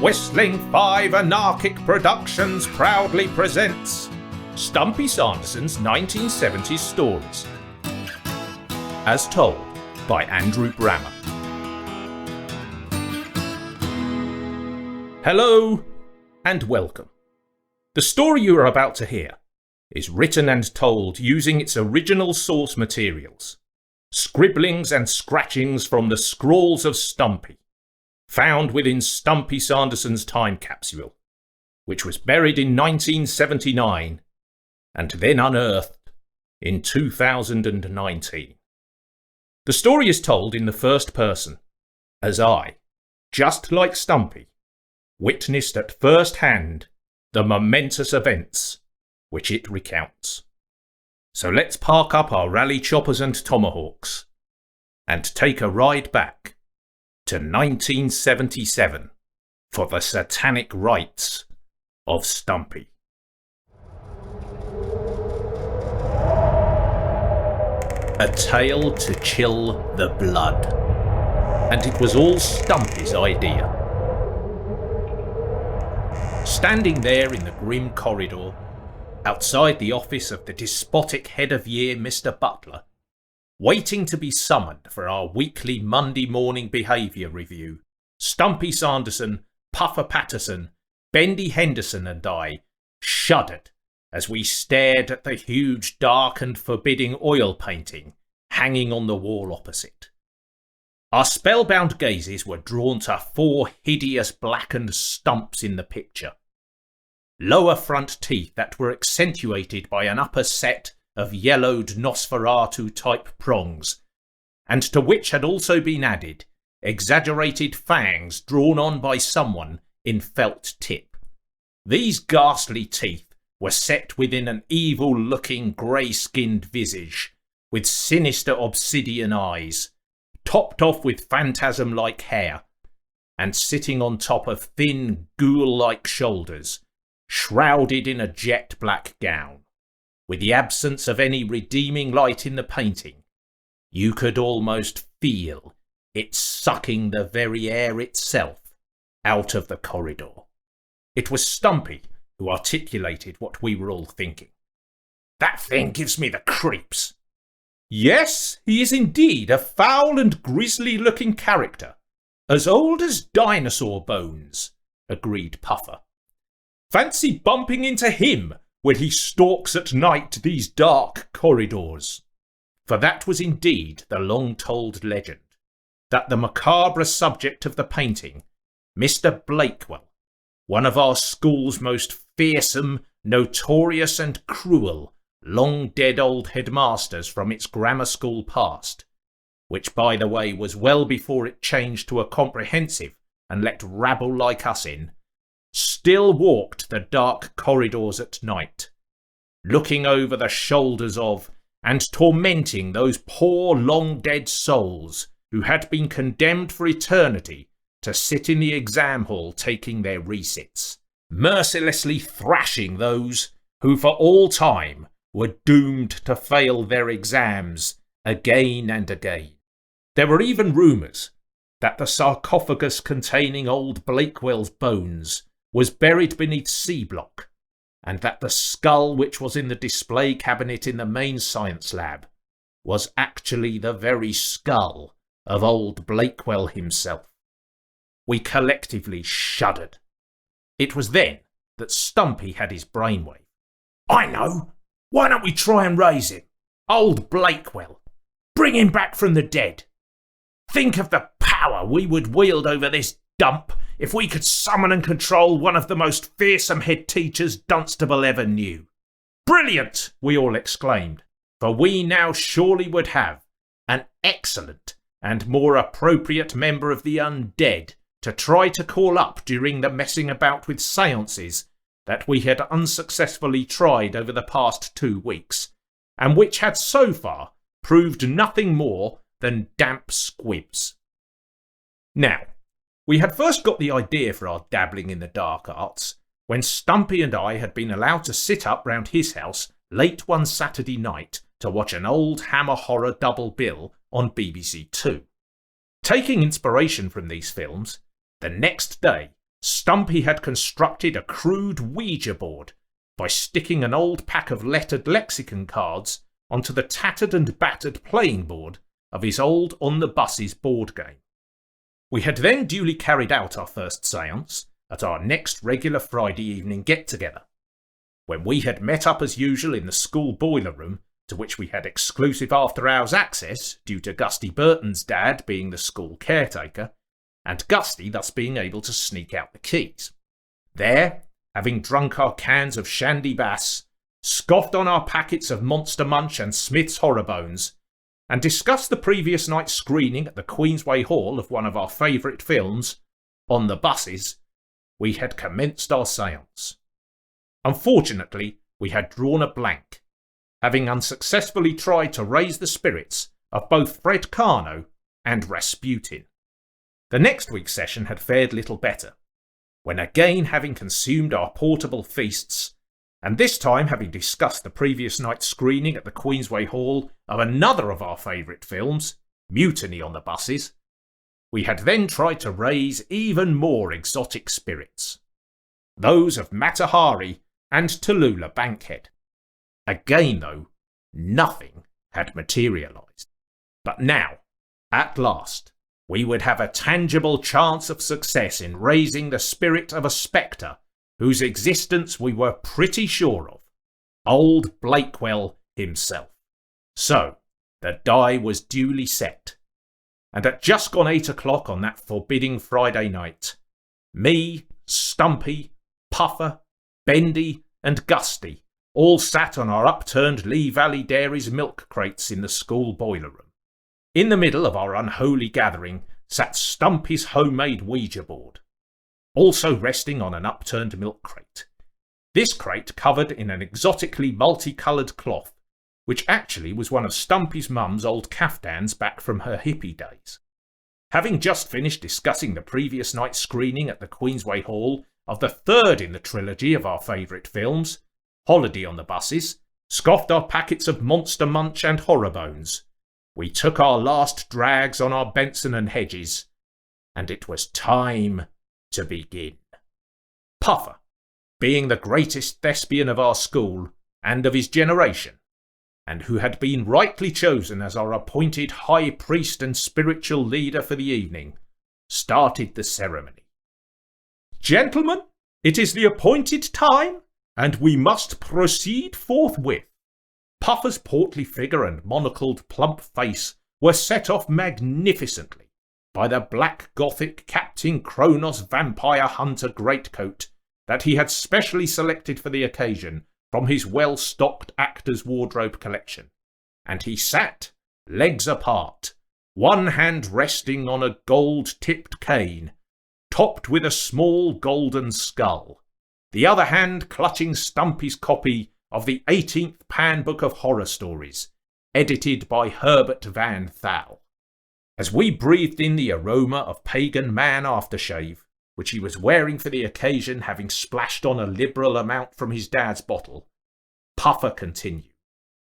Whistling 5 Anarchic Productions proudly presents Stumpy Sanderson's 1970s stories, as told by Andrew Brammer. Hello and welcome. The story you are about to hear is written and told using its original source materials, scribblings and scratchings from the scrawls of Stumpy, found within Stumpy Sanderson's time capsule, which was buried in 1979 and then unearthed in 2019. The story is told in the first person, as I, just like Stumpy, witnessed at first hand the momentous events which it recounts. So let's park up our rally choppers and tomahawks and take a ride back to 1977 for the Satanic Rites of Stumpy. A tale to chill the blood. And it was all Stumpy's idea. Standing there in the grim corridor, outside the office of the despotic head of year Mr. Butler, waiting to be summoned for our weekly Monday morning behaviour review, Stumpy Sanderson, Puffer Patterson, Bendy Henderson and I shuddered as we stared at the huge, dark and forbidding oil painting hanging on the wall opposite. Our spellbound gazes were drawn to 4 hideous blackened stumps in the picture. Lower front teeth that were accentuated by an upper set of yellowed Nosferatu-type prongs, and to which had also been added exaggerated fangs drawn on by someone in felt tip. These ghastly teeth were set within an evil-looking grey-skinned visage, with sinister obsidian eyes, topped off with phantasm-like hair, and sitting on top of thin, ghoul-like shoulders, shrouded in a jet-black gown. With the absence of any redeeming light in the painting, you could almost feel it sucking the very air itself out of the corridor. It was Stumpy who articulated what we were all thinking. "That thing gives me the creeps." "Yes, he is indeed a foul and grisly-looking character, as old as dinosaur bones," agreed Puffer. "Fancy bumping into him when he stalks at night these dark corridors." For that was indeed the long-told legend, that the macabre subject of the painting, Mr. Blakewell, one of our school's most fearsome, notorious and cruel, long-dead old headmasters from its grammar school past, which by the way was well before it changed to a comprehensive and let rabble like us in, still walked the dark corridors at night, looking over the shoulders of and tormenting those poor long-dead souls who had been condemned for eternity to sit in the exam hall taking their resits, mercilessly thrashing those who for all time were doomed to fail their exams again and again. There were even rumours that the sarcophagus containing old Blakewell's bones was buried beneath C block, and that the skull which was in the display cabinet in the main science lab was actually the very skull of old Blakewell himself. We collectively shuddered. It was then that Stumpy had his brainwave. "I know! Why don't we try and raise him? Old Blakewell! Bring him back from the dead! Think of the power we would wield over this dump if we could summon and control one of the most fearsome head teachers Dunstable ever knew." "Brilliant!" we all exclaimed, for we now surely would have an excellent and more appropriate member of the undead to try to call up during the messing about with séances that we had unsuccessfully tried over the past 2 weeks, and which had so far proved nothing more than damp squibs. Now, we had first got the idea for our dabbling in the dark arts when Stumpy and I had been allowed to sit up round his house late one Saturday night to watch an old Hammer horror double bill on BBC Two. Taking inspiration from these films, the next day Stumpy had constructed a crude ouija board by sticking an old pack of lettered lexicon cards onto the tattered and battered playing board of his old On the Buses board game. We had then duly carried out our first séance at our next regular Friday evening get-together, when we had met up as usual in the school boiler room, to which we had exclusive after-hours access due to Gusty Burton's dad being the school caretaker, and Gusty thus being able to sneak out the keys. There, having drunk our cans of shandy bass, scoffed on our packets of Monster Munch and Smith's Horror Bones, and discussed the previous night's screening at the Queensway Hall of one of our favourite films, On the Buses, we had commenced our séance. Unfortunately, we had drawn a blank, having unsuccessfully tried to raise the spirits of both Fred Carno and Rasputin. The next week's session had fared little better, when again having consumed our portable feasts, and this time having discussed the previous night's screening at the Queensway Hall of another of our favourite films, Mutiny on the Buses, we had then tried to raise even more exotic spirits, those of Matahari and Tallulah Bankhead. Again, though, nothing had materialised. But now, at last, we would have a tangible chance of success in raising the spirit of a spectre whose existence we were pretty sure of, old Blakewell himself. So, the die was duly set, and at just gone 8 o'clock on that forbidding Friday night, me, Stumpy, Puffer, Bendy, and Gusty all sat on our upturned Lee Valley Dairies milk crates in the school boiler room. In the middle of our unholy gathering sat Stumpy's homemade ouija board, also resting on an upturned milk crate. This crate covered in an exotically multicoloured cloth, which actually was one of Stumpy's mum's old caftans back from her hippie days. Having just finished discussing the previous night's screening at the Queensway Hall of the third in the trilogy of our favourite films, Holiday on the Buses, scoffed our packets of Monster Munch and Horror Bones, we took our last drags on our Benson and Hedges, and it was time to begin. Puffer, being the greatest thespian of our school and of his generation, and who had been rightly chosen as our appointed high priest and spiritual leader for the evening, started the ceremony. Gentlemen, it is the appointed time, and we must proceed forthwith. Puffer's portly figure and monocled plump face were set off magnificently by the black Gothic Captain Kronos vampire hunter greatcoat that he had specially selected for the occasion from his well-stocked actor's wardrobe collection, and he sat, legs apart, one hand resting on a gold-tipped cane, topped with a small golden skull, the other hand clutching Stumpy's copy of the 18th Pan Book of Horror Stories, edited by Herbert Van Thal. As we breathed in the aroma of Pagan Man aftershave, which he was wearing for the occasion, having splashed on a liberal amount from his dad's bottle, Puffer continued.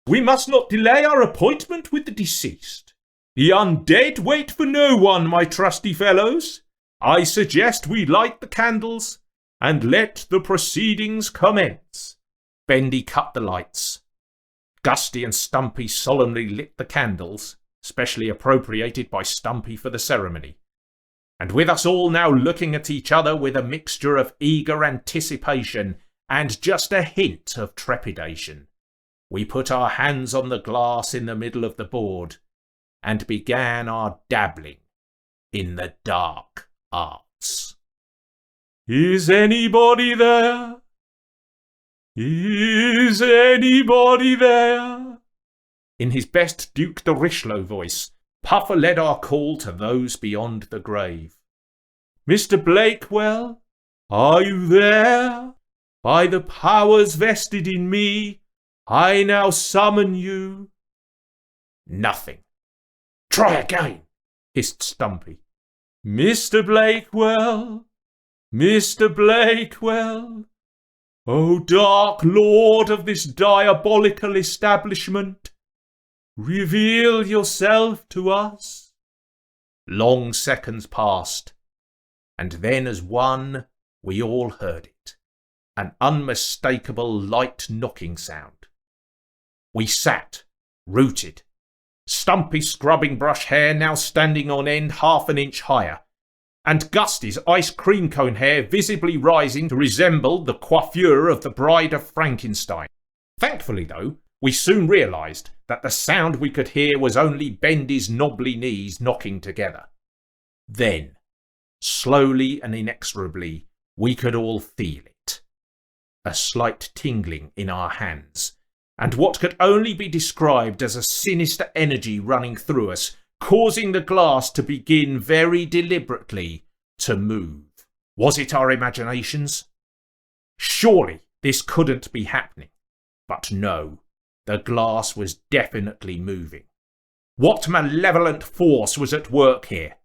We must not delay our appointment with the deceased. The undead wait for no one, my trusty fellows. I suggest we light the candles and let the proceedings commence. Bendy cut the lights. Gusty and Stumpy solemnly lit the candles, specially appropriated by Stumpy for the ceremony. And with us all now looking at each other with a mixture of eager anticipation and just a hint of trepidation, we put our hands on the glass in the middle of the board and began our dabbling in the dark arts. Is anybody there? Is anybody there? In his best Duke de Richelieu voice, Puffer led our call to those beyond the grave. Mr. Blakewell, are you there? By the powers vested in me, I now summon you. Nothing. Try again, hissed Stumpy. Mr. Blakewell, Mr. Blakewell, O dark lord of this diabolical establishment, reveal yourself to us. Long seconds passed, and then as one we all heard it. An unmistakable light knocking sound. We sat, rooted, Stumpy's scrubbing brush hair now standing on end half an inch higher, and Gusty's ice cream cone hair visibly rising to resemble the coiffure of the Bride of Frankenstein. Thankfully, though, we soon realised that the sound we could hear was only Bendy's knobbly knees knocking together. Then, slowly and inexorably, we could all feel it. A slight tingling in our hands, and what could only be described as a sinister energy running through us, causing the glass to begin very deliberately to move. Was it our imaginations? Surely this couldn't be happening. But no, the glass was definitely moving. What malevolent force was at work here?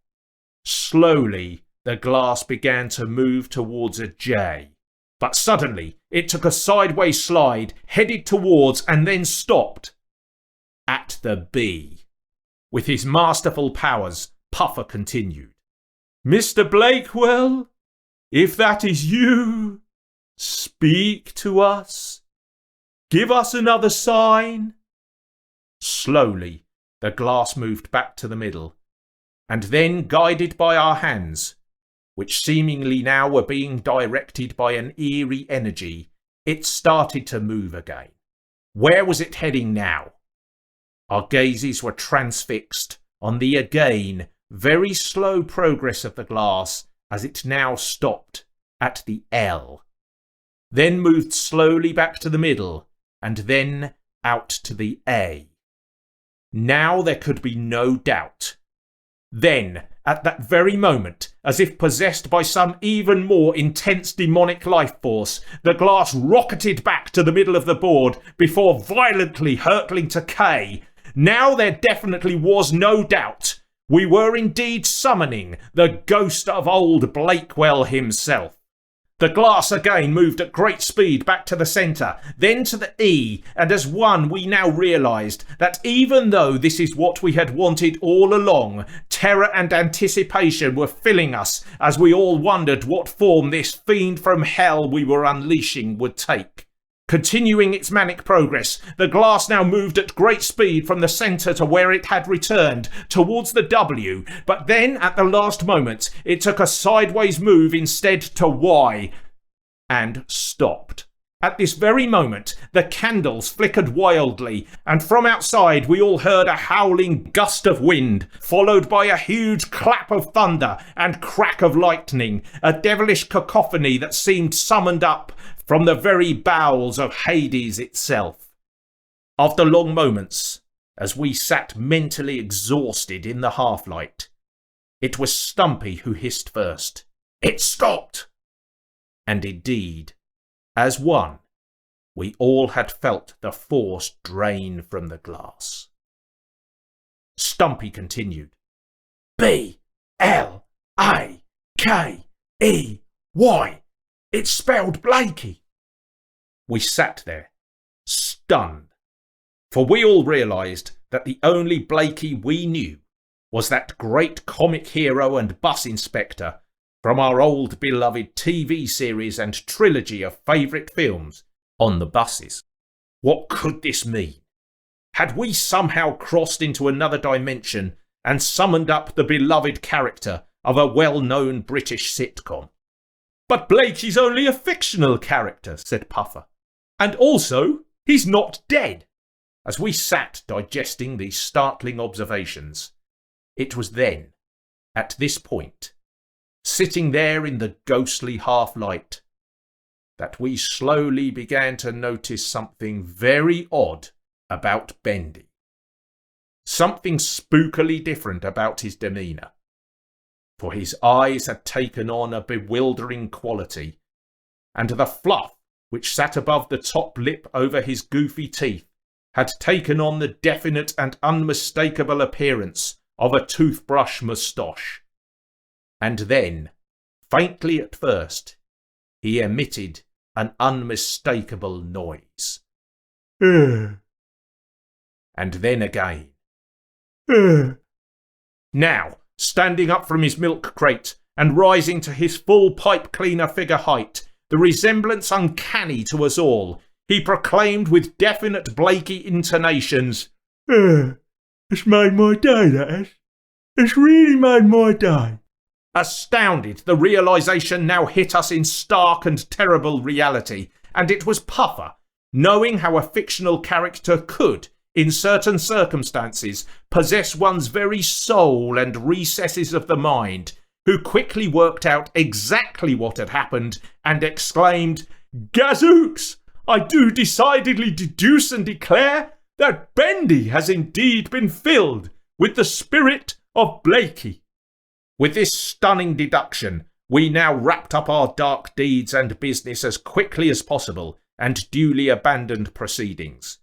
Slowly, the glass began to move towards a J. But suddenly, it took a sideways slide, headed towards and then stopped at the B. With his masterful powers, Puffer continued. Mr. Blakewell, if that is you, speak to us. Give us another sign. Slowly, the glass moved back to the middle, and then, guided by our hands, which seemingly now were being directed by an eerie energy, it started to move again. Where was it heading now? Our gazes were transfixed on the again very slow progress of the glass as it now stopped at the L, then moved slowly back to the middle, and then out to the A. Now there could be no doubt. Then, at that very moment, as if possessed by some even more intense demonic life force, the glass rocketed back to the middle of the board before violently hurtling to K. Now there definitely was no doubt. We were indeed summoning the ghost of old Blakewell himself. The glass again moved at great speed back to the centre, then to the E, and as one we now realised that even though this is what we had wanted all along, terror and anticipation were filling us as we all wondered what form this fiend from hell we were unleashing would take. Continuing its manic progress, the glass now moved at great speed from the centre to where it had returned, towards the W, but then, at the last moment, it took a sideways move instead to Y, and stopped. At this very moment, the candles flickered wildly, and from outside we all heard a howling gust of wind, followed by a huge clap of thunder and crack of lightning, a devilish cacophony that seemed summoned up from the very bowels of Hades itself. After long moments, as we sat mentally exhausted in the half-light, it was Stumpy who hissed first. It stopped! And indeed, as one, we all had felt the force drain from the glass. Stumpy continued. B-L-A-K-E-Y. It spelled Blakey. We sat there, stunned, for we all realised that the only Blakey we knew was that great comic hero and bus inspector from our old beloved TV series and trilogy of favourite films on the buses. What could this mean? Had we somehow crossed into another dimension and summoned up the beloved character of a well-known British sitcom? But Blakey's only a fictional character, said Puffer. And also, he's not dead. As we sat digesting these startling observations, it was then, at this point, sitting there in the ghostly half-light, that we slowly began to notice something very odd about Bendy. Something spookily different about his demeanour. For his eyes had taken on a bewildering quality, and the fluff which sat above the top lip over his goofy teeth had taken on the definite and unmistakable appearance of a toothbrush moustache. And then, faintly at first, he emitted an unmistakable noise. And then again. Now, standing up from his milk crate and rising to his full pipe cleaner figure height, the resemblance uncanny to us all, he proclaimed with definite Blakey intonations, It's made my day, that has. It's really made my day. Astounded, the realisation now hit us in stark and terrible reality, and it was Puffer, knowing how a fictional character could, in certain circumstances, possess one's very soul and recesses of the mind, who quickly worked out exactly what had happened and exclaimed, Gazooks! I do decidedly deduce and declare that Bendy has indeed been filled with the spirit of Blakey. With this stunning deduction, we now wrapped up our dark deeds and business as quickly as possible and duly abandoned proceedings.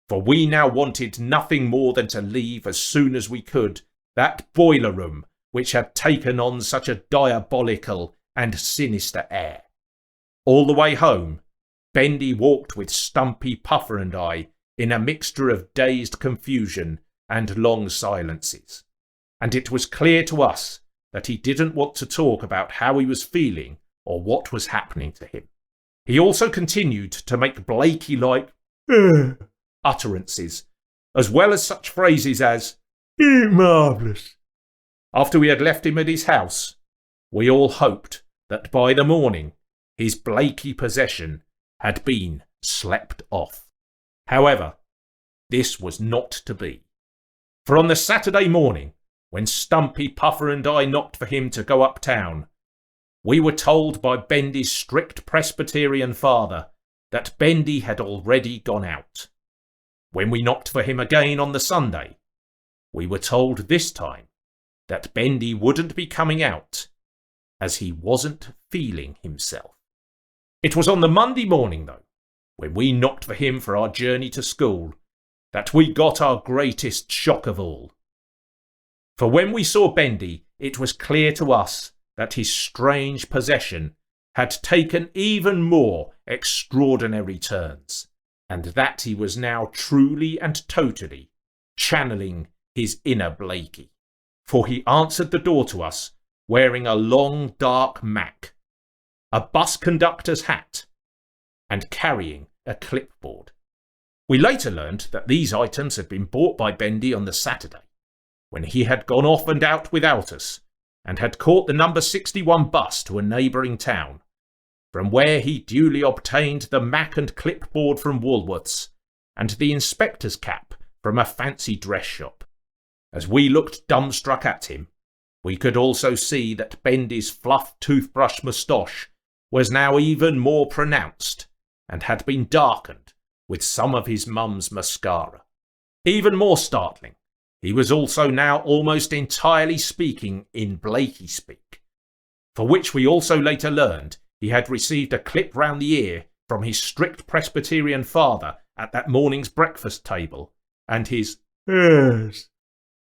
For we now wanted nothing more than to leave as soon as we could that boiler room which had taken on such a diabolical and sinister air. All the way home, Bendy walked with Stumpy, Puffer and I in a mixture of dazed confusion and long silences, and it was clear to us that he didn't want to talk about how he was feeling or what was happening to him. He also continued to make Blakey-like utterances, as well as such phrases as, Isn't it marvellous? After we had left him at his house, we all hoped that by the morning his Blakey possession had been slept off. However, this was not to be. For on the Saturday morning, when Stumpy, Puffer and I knocked for him to go uptown, we were told by Bendy's strict Presbyterian father that Bendy had already gone out. When we knocked for him again on the Sunday, we were told this time that Bendy wouldn't be coming out as he wasn't feeling himself. It was on the Monday morning, though, when we knocked for him for our journey to school, that we got our greatest shock of all. For when we saw Bendy, it was clear to us that his strange possession had taken even more extraordinary turns, and that he was now truly and totally channeling his inner Blakey. For he answered the door to us wearing a long dark mac, a bus conductor's hat, and carrying a clipboard. We later learned that these items had been bought by Bendy on the Saturday, when he had gone off and out without us, and had caught the number 61 bus to a neighbouring town, from where he duly obtained the mac and clipboard from Woolworths, and the inspector's cap from a fancy dress shop. As we looked dumbstruck at him, we could also see that Bendy's fluffed toothbrush moustache was now even more pronounced, and had been darkened with some of his mum's mascara. Even more startling, he was also now almost entirely speaking in Blakey speak, for which we also later learned he had received a clip round the ear from his strict Presbyterian father at that morning's breakfast table, and his Yes,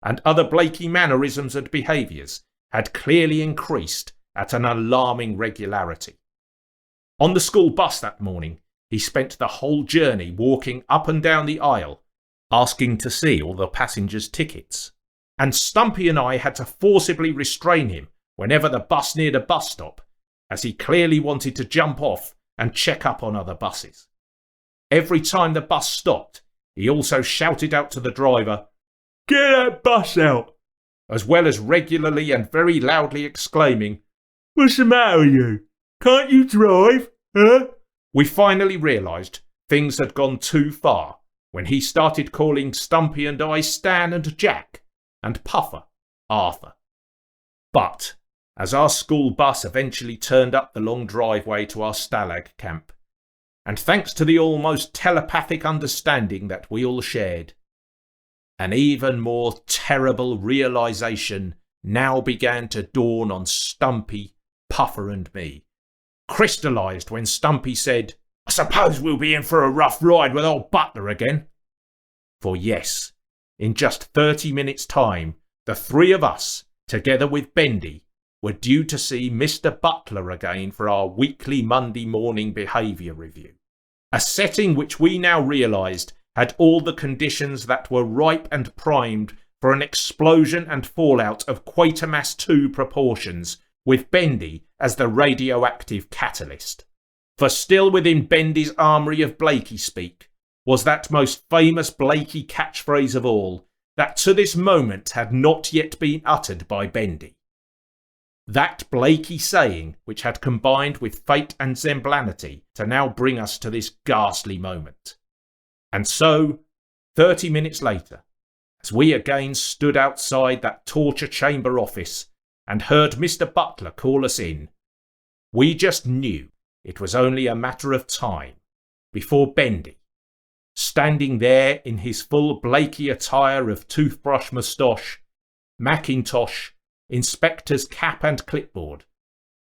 and other Blakey mannerisms and behaviours had clearly increased at an alarming regularity. On the school bus that morning, he spent the whole journey walking up and down the aisle, asking to see all the passengers' tickets, and Stumpy and I had to forcibly restrain him whenever the bus neared a bus stop, as he clearly wanted to jump off and check up on other buses. Every time the bus stopped, he also shouted out to the driver, Get that bus out! as well as regularly and very loudly exclaiming, What's the matter with you? Can't you drive? Huh? We finally realised things had gone too far when he started calling Stumpy and I Stan and Jack, and Puffer Arthur. But as our school bus eventually turned up the long driveway to our Stalag camp, and thanks to the almost telepathic understanding that we all shared, an even more terrible realisation now began to dawn on Stumpy, Puffer and me, crystallised when Stumpy said, I suppose we'll be in for a rough ride with old Butler again. For yes, in just 30 minutes' time, the three of us, together with Bendy, were due to see Mr. Butler again for our weekly Monday morning behaviour review. A setting which we now realised had all the conditions that were ripe and primed for an explosion and fallout of Quatermass II proportions, with Bendy as the radioactive catalyst. For still within Bendy's armoury of Blakey speak was that most famous Blakey catchphrase of all, that to this moment had not yet been uttered by Bendy. That Blakey saying which had combined with fate and zemblanity to now bring us to this ghastly moment. And so, 30 minutes later, as we again stood outside that torture chamber office and heard Mr. Butler call us in, we just knew it was only a matter of time before Bendy, standing there in his full Blakey attire of toothbrush moustache, Macintosh, inspector's cap and clipboard,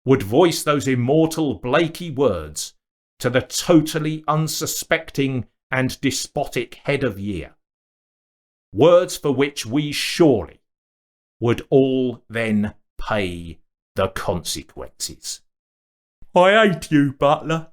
would voice those immortal Blakey words to the totally unsuspecting and despotic head of year. Words for which we surely would all then pay the consequences. I hate you, Butler.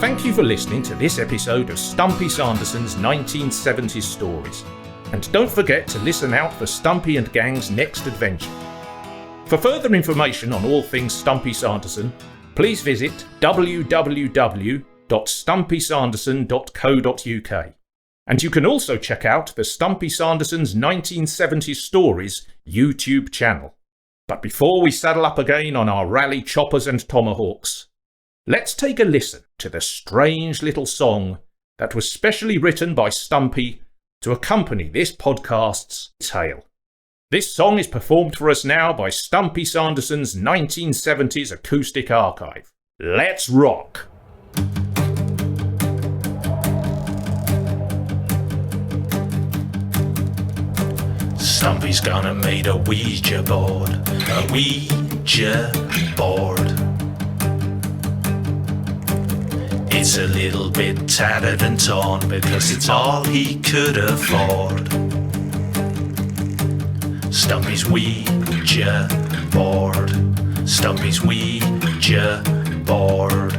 Thank you for listening to this episode of Stumpy Sanderson's 1970s Stories. And don't forget to listen out for Stumpy and Gang's next adventure. For further information on all things Stumpy Sanderson, please visit www.stumpysanderson.co.uk. And you can also check out the Stumpy Sanderson's 1970s Stories YouTube channel. But before we saddle up again on our rally choppers and tomahawks, let's take a listen to the strange little song that was specially written by Stumpy to accompany this podcast's tale. This song is performed for us now by Stumpy Sanderson's 1970s acoustic archive. Let's rock! Stumpy's gonna make a ouija board. A ouija board. It's a little bit tattered and torn because it's all he could afford. Stumpy's ouija board. Stumpy's ouija board.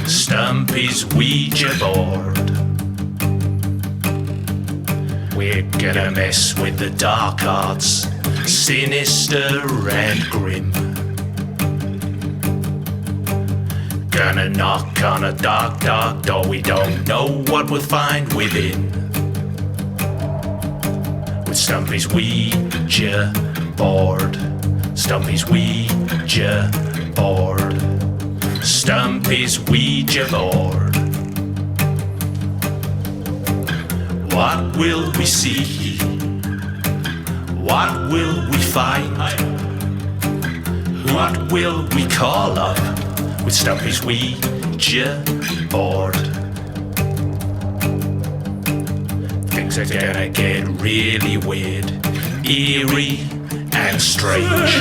Stumpy's ouija board. We're gonna mess with the dark arts, sinister and grim. Gonna knock on a dark, dark door, we don't know what we'll find within. With Stumpy's ouija board, Stumpy's ouija board, Stumpy's ouija board. What will we see? What will we find? What will we call up with Stumpy's ouija board? Things are gonna get really weird, eerie and strange.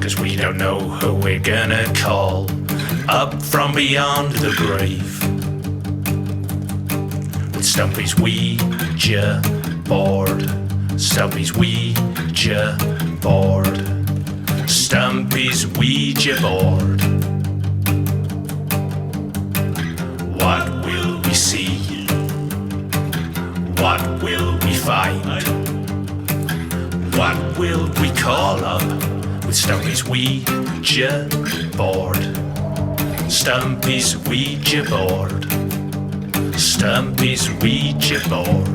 'Cause we don't know who we're gonna call up from beyond the grave. With Stumpy's ouija board, Stumpy's ouija board, Stumpy's ouija board. What will we see? What will we find? What will we call up with Stumpy's ouija board? Stumpy's ouija board. Stumpy's ouija board.